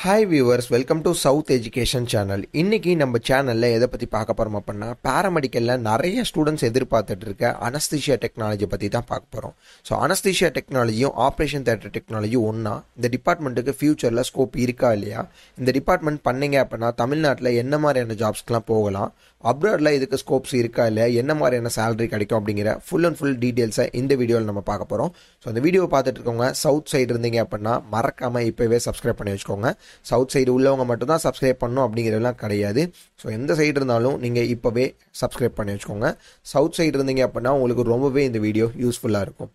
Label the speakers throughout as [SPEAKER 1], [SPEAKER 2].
[SPEAKER 1] Hi viewers, welcome to south education channel. இன்னைக்கு நம்ம சேனலில் எதை பற்றி பார்க்க போகிறோம் அப்படின்னா, பேராமெடிக்கலில் நிறைய ஸ்டூடெண்ட்ஸ் எதிர்பார்த்துட்டு இருக்க அனஸ்தீஷியா டெக்னாலஜி பற்றி தான் பார்க்க போகிறோம். ஸோ அனஸ்தீஷியா டெக்னாலஜியும் ஆப்ரேஷன் தியேட்டர் டெக்னாலஜியும் ஒன்றா இந்த டிபார்ட்மெண்ட்டுக்கு ஃபியூச்சரில் ஸ்கோப் இருக்கா இல்லையா, இந்த டிபார்ட்மெண்ட் பண்ணீங்க அப்படின்னா தமிழ்நாட்டில் என்ன மாதிரியான ஜாப்ஸ்க்கெலாம் போகலாம், அப்ராடில் இதுக்கு ஸ்கோப்ஸ் இருக்கா இல்லையா, என்ன மாதிரியான சேலரி கிடைக்கும் அப்படிங்கிற ஃபுல் அண்ட் ஃபுல் டீட்டெயில்ஸை இந்த வீடியோவில் நம்ம பார்க்க போகிறோம். ஸோ அந்த வீடியோவை பார்த்துட்டு இருக்கவங்க சவுத் சைடு இருந்தீங்க அப்படின்னா மறக்காமல் இப்போவே சப்ஸ்கிரைப் பண்ணி வச்சுக்கோங்க. சவுத் சைடு உள்ளவங்க மட்டும் தான் சப்ஸ்கிரைப் பண்ணணும் அப்படிங்கிறதுலாம் கிடையாது. ஸோ எந்த சைடு இருந்தாலும் நீங்கள் இப்போவே சப்ஸ்கிரைப் பண்ணி வச்சுக்கோங்க. சவுத் சைடு இருந்தீங்க அப்படின்னா உங்களுக்கு ரொம்பவே இந்த வீடியோ யூஸ்ஃபுல்லாக இருக்கும்.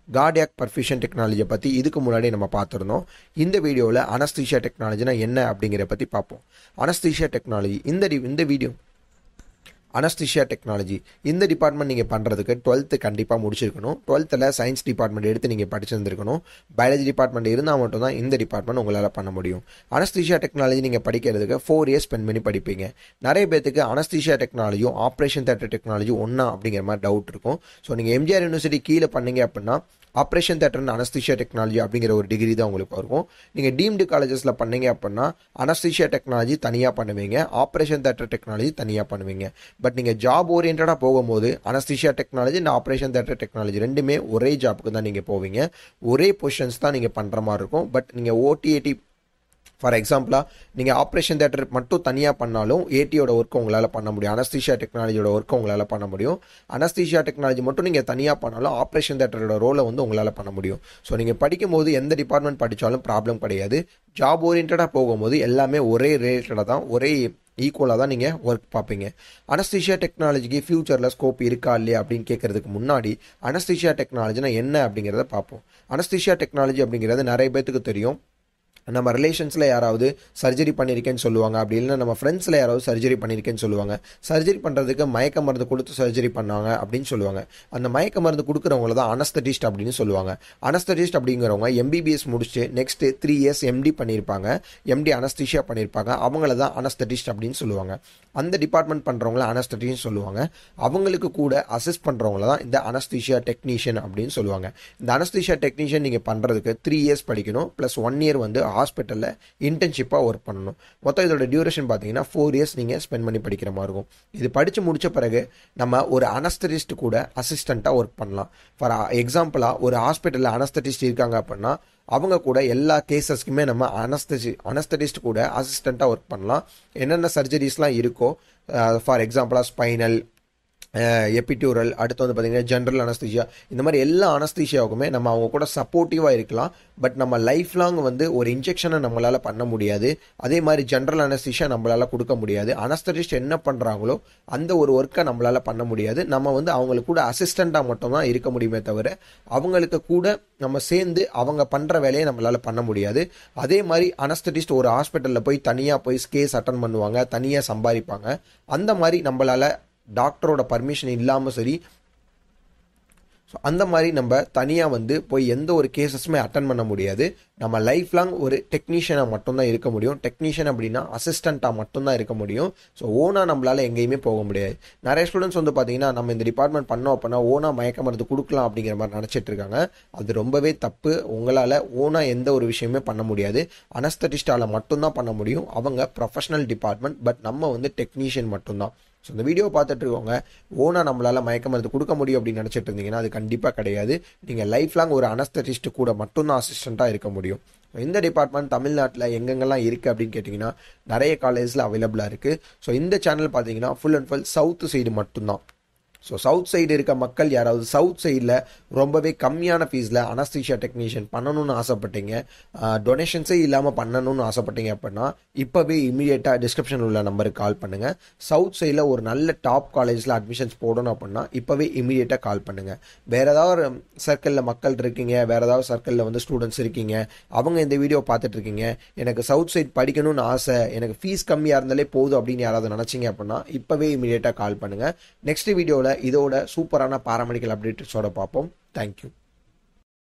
[SPEAKER 1] கார்டியாக் பர்ஃபியூஷன் டெக்னாலஜியை பற்றி இதுக்கு முன்னாடி நம்ம பார்த்துருந்தோம். இந்த வீடியோவில் அனஸ்தீஷியா டெக்னாலஜினா என்ன அப்படிங்கிறத பற்றி பார்ப்போம். அனஸ்தீஷியா டெக்னாலஜி இந்த வீடியோ அனஸ்தீஷியா டெக்னாலஜி இந்த டிபார்ட்மெண்ட் நீங்கள் பண்ணுறதுக்கு 12th கண்டிப்பாக முடிச்சிருக்கணும். 12th சயின்ஸ் டிபார்ட்மெண்ட் எடுத்து நீங்கள் படிச்சிருந்துருக்கணும். பயாலஜி டிபார்ட்மெண்ட் இருந்தால் மட்டும்தான் இந்த டிபார்ட்மெண்ட் உங்களால் பண்ண முடியும். அனஸ்தீஷியா டெக்னாலஜி நீங்கள் படிக்கிறதுக்கு 4 years ஸ்பெண்ட் பண்ணி படிப்பீங்க. நிறைய பேருக்கு அனஸ்தீஷியா டெக்னாலஜியும் ஆப்ரேஷன் தியேட்டர் டெக்னாலஜியும் ஒன்றா அப்படிங்கிற மாதிரி டவுட் இருக்கும். ஸோ நீங்கள் எம்ஜிஆர் யூனிவர்சிட்டி கீழே பண்ணீங்க அப்படின்னா operation theatre and anaesthesia technology அப்படிங்கிற ஒரு டிகிரி தான் உங்களுக்கு இருக்கும். நீங்கள் டீம்டு காலேஜஸில் பண்ணீங்க அப்படின்னா அனஸ்தீஷியா டெக்னாலஜி தனியாக பண்ணுவீங்க, ஆப்ரேஷன் தியேட்டர் டெக்னாலஜி தனியாக பண்ணுவீங்க. பட் நீங்கள் ஜாப் ஓரியன்டாக போகும்போது anaesthesia technology and operation theatre technology ரெண்டுமே ஒரே ஜாப்புக்கு தான் நீங்கள் போவீங்க. ஒரே பொசிஷன்ஸ் தான் நீங்கள் பண்ணுற மாதிரி இருக்கும். பட் நீங்கள் ஓடிஏடி ஃபார் எக்ஸாம்பிளாக நீங்கள் ஆப்ரேஷன் தியேட்டர் மட்டும் தனியாக பண்ணாலும் ஏடியோட ஒர்க்கை உங்களால் பண்ண முடியும், அனஸ்தீஷியா டெக்னாலஜியோட ஒர்க்கை உங்களால் பண்ண முடியும். அனஸ்தீஷியா டெக்னாலஜி மட்டும் நீங்கள் தனியாக பண்ணாலும் ஆப்ரேஷன் தியேட்டரோட ரோலை வந்து உங்களால் பண்ண முடியும். ஸோ நீங்கள் படிக்கும்போது எந்த டிபார்ட்மெண்ட் படித்தாலும் ப்ராப்ளம் கிடையாது. ஜாப் ஓரியன்டாக போகும்போது எல்லாமே ஒரே ரிலேட்டடாக தான், ஒரே ஈக்குவலாக தான் நீங்கள் ஒர்க் பார்ப்பீங்க. அனஸ்தீஷியா டெக்னாலஜிக்கு ஃபியூச்சரில் ஸ்கோப் இருக்கா இல்லையா அப்படின்னு கேட்கறதுக்கு முன்னாடி அனஸ்தீஷியா டெக்னாலஜினா என்ன அப்படிங்கிறத பார்ப்போம். அனஸ்தீஷியா டெக்னாலஜி அப்படிங்கிறது நிறைய பேத்துக்கு தெரியும். நம்ம ரிலேஷன்ஸில் யாராவது சர்ஜரி பண்ணியிருக்கேன்னு சொல்லுவாங்க, அப்படி இல்லைன்னா நம்ம ஃப்ரெண்ட்ஸில் யாராவது சர்ஜரி பண்ணியிருக்கேன்னு சொல்லுவாங்க. சர்ஜரி பண்ணுறதுக்கு மயக்க மருந்து கொடுத்து சர்ஜரி பண்ணாங்க அப்படின்னு சொல்லுவாங்க. அந்த மயக்க மருந்து கொடுக்குறவங்கள தான் அனஸ்தட்டிஸ்ட் அப்படின்னு சொல்லுவாங்க. அனஸ்தட்டிஸ்ட் அப்படிங்கிறவங்க எம்பிபிஎஸ் முடிச்சு நெக்ஸ்ட்டு 3 years எம்டி பண்ணியிருப்பாங்க, எம்டி அனஸ்தீஷியா பண்ணியிருப்பாங்க. அவங்கள தான் அனஸ்தட்டிஸ்ட் அப்படின்னு சொல்லுவாங்க. அந்த டிபார்ட்மெண்ட் பண்ணுறவங்கள அனஸ்தட்டிஸ்ட் சொல்லுவாங்க. அவங்களுக்கு கூட அசிஸ்ட் பண்ணுறவங்கள தான் இந்த அனஸ்தீஷியா டெக்னீஷியன் அப்படின்னு சொல்லுவாங்க. இந்த அனஸ்தீஷியா டெக்னீஷியன் நீங்கள் பண்ணுறதுக்கு 3 years படிக்கணும், ப்ளஸ் 1 year வந்து ஹாஸ்பிட்டலில் இன்டர்ன்ஷிப்பாக ஒர்க் பண்ணணும். மொத்தம் இதோட டியூரேஷன் பார்த்தீங்கன்னா 4 years நீங்கள் ஸ்பெண்ட் பண்ணி படிக்கிற மாதிரி இருக்கும். இது படித்து முடித்த பிறகு நம்ம ஒரு அனஸ்தட்டிஸ்ட் கூட அசிஸ்டண்ட்டாக ஒர்க் பண்ணலாம். ஃபார் எக்ஸாம்பிளாக ஒரு ஹாஸ்பிட்டலில் அனஸ்தட்டிஸ்ட் இருக்காங்க அப்படின்னா அவங்க கூட எல்லா கேசஸ்க்குமே நம்ம அனஸ்தட்டிஸ்ட் கூட அசிஸ்டண்ட்டாக ஒர்க் பண்ணலாம். என்னென்ன சர்ஜரிஸ்லாம் இருக்கோ, ஃபார் எக்ஸாம்பிளாக ஸ்பைனல், எபிட்யூரல், அடுத்து வந்து பார்த்திங்கன்னா ஜென்ரல் அனஸ்தீஷியா, இந்த மாதிரி எல்லா அனஸ்தீஷியாவுக்குமே நம்ம அவங்க கூட சப்போர்ட்டிவாக இருக்கலாம். பட் நம்ம லைஃப் லாங் வந்து ஒரு இன்ஜெக்ஷனை நம்மளால் பண்ண முடியாது. அதே மாதிரி ஜென்ரல் அனஸ்தீஷியா நம்மளால் கொடுக்க முடியாது. அனஸ்தட்டிஸ்ட் என்ன பண்ணுறாங்களோ அந்த ஒரு ஒர்க்கை நம்மளால் பண்ண முடியாது. நம்ம வந்து அவங்களுக்கு கூட அசிஸ்டண்ட்டாக மட்டும்தான் இருக்க முடியுமே தவிர அவங்களுக்கு கூட நம்ம சேர்ந்து அவங்க பண்ணுற வேலையை நம்மளால் பண்ண முடியாது. அதே மாதிரி அனஸ்தட்டிஸ்ட் ஒரு ஹாஸ்பிட்டலில் போய் தனியாக போய் கேஸ் அட்டன் பண்ணுவாங்க, தனியாக சம்பாதிப்பாங்க. அந்த மாதிரி நம்மளால் டாக்டரோட பர்மிஷன் இல்லாமல் சரி, ஸோ அந்த மாதிரி நம்ம தனியாக வந்து போய் எந்த ஒரு கேசஸுமே அட்டன் பண்ண முடியாது. நம்ம லைஃப் லாங் ஒரு டெக்னீஷியனாக மட்டும்தான் இருக்க முடியும். டெக்னீஷியன் அப்படின்னா அசிஸ்டண்ட்டாக மட்டும்தான் இருக்க முடியும். ஸோ ஓனாக நம்மளால் எங்கேயுமே போக முடியாது. நிறைய ஸ்டூடெண்ட்ஸ் வந்து பார்த்தீங்கன்னா நம்ம இந்த டிபார்ட்மெண்ட் பண்ணோம் அப்படின்னா ஓனாக மயக்க மருந்து கொடுக்கலாம் அப்படிங்கிற மாதிரி நினச்சிட்டு இருக்காங்க. அது ரொம்பவே தப்பு. உங்களால் ஓனாக எந்த ஒரு விஷயமே பண்ண முடியாது. அனஸ்தட்டிஸ்டால் மட்டும்தான் பண்ண முடியும். அவங்க ப்ரொஃபஷனல் டிபார்ட்மெண்ட், பட் நம்ம வந்து டெக்னீஷியன் மட்டும்தான். ஸோ இந்த வீடியோ பார்த்துட்டு இருக்கவங்க ஓனாக நம்மளால் மயக்க மருந்து கொடுக்க முடியும் அப்படின்னு நினச்சிட்டு இருந்தீங்கன்னா அது கண்டிப்பாக கிடையாது. நீங்கள் லைஃப் லாங் ஒரு அனஸ்தட்டிஸ்ட் கூட மட்டும்தான் அசிஸ்டண்ட்டாக இருக்க முடியும். இந்த டிபார்ட்மெண்ட் தமிழ்நாட்டில் எங்கெங்கெல்லாம் இருக்குது அப்படின்னு கேட்டிங்கன்னா நிறைய காலேஜில் அவைலபிளாக இருக்குது. ஸோ இந்த சேனல் பார்த்தீங்கன்னா full and full south side மட்டும்தான். ஸோ சவுத் சைடு இருக்க மக்கள் யாராவது சவுத் சைடில் ரொம்பவே கம்மியான ஃபீஸில் அனஸ்தீஷியா டெக்னீஷியன் பண்ணணும்னு ஆசைப்பட்டீங்க, டொனேஷன்ஸே இல்லாமல் பண்ணணும்னு ஆசைப்பட்டீங்க அப்படின்னா இப்போவே இமீடியட்டாக டிஸ்கிரிப்ஷன் உள்ள நம்பருக்கு கால் பண்ணுங்கள். சவுத் சைடில் ஒரு நல்ல டாப் காலேஜில் அட்மிஷன்ஸ் போடணும் அப்படின்னா இப்போவே இமீடியட்டாக கால் பண்ணுங்கள். வேறு ஏதாவது சர்க்கிளில் மக்கள் இருக்கீங்க, வேறு ஏதாவது சர்க்கிளில் வந்து ஸ்டூடெண்ட்ஸ் இருக்கீங்க, அவங்க இந்த வீடியோ பார்த்துட்டு இருக்கீங்க, எனக்கு சவுத் சைட் படிக்கணும்னு ஆசை, எனக்கு ஃபீஸ் கம்மியாக இருந்தாலே போதும் அப்படின்னு யாராவது நினச்சிங்க அப்படின்னா இப்போவே இமீடியட்டாக கால் பண்ணுங்கள். நெக்ஸ்ட் வீடியோவில் இதோட சூப்பரான பாராமெடிக்கல் அப்டேட்ஸோட பார்ப்போம். தேங்க்யூ.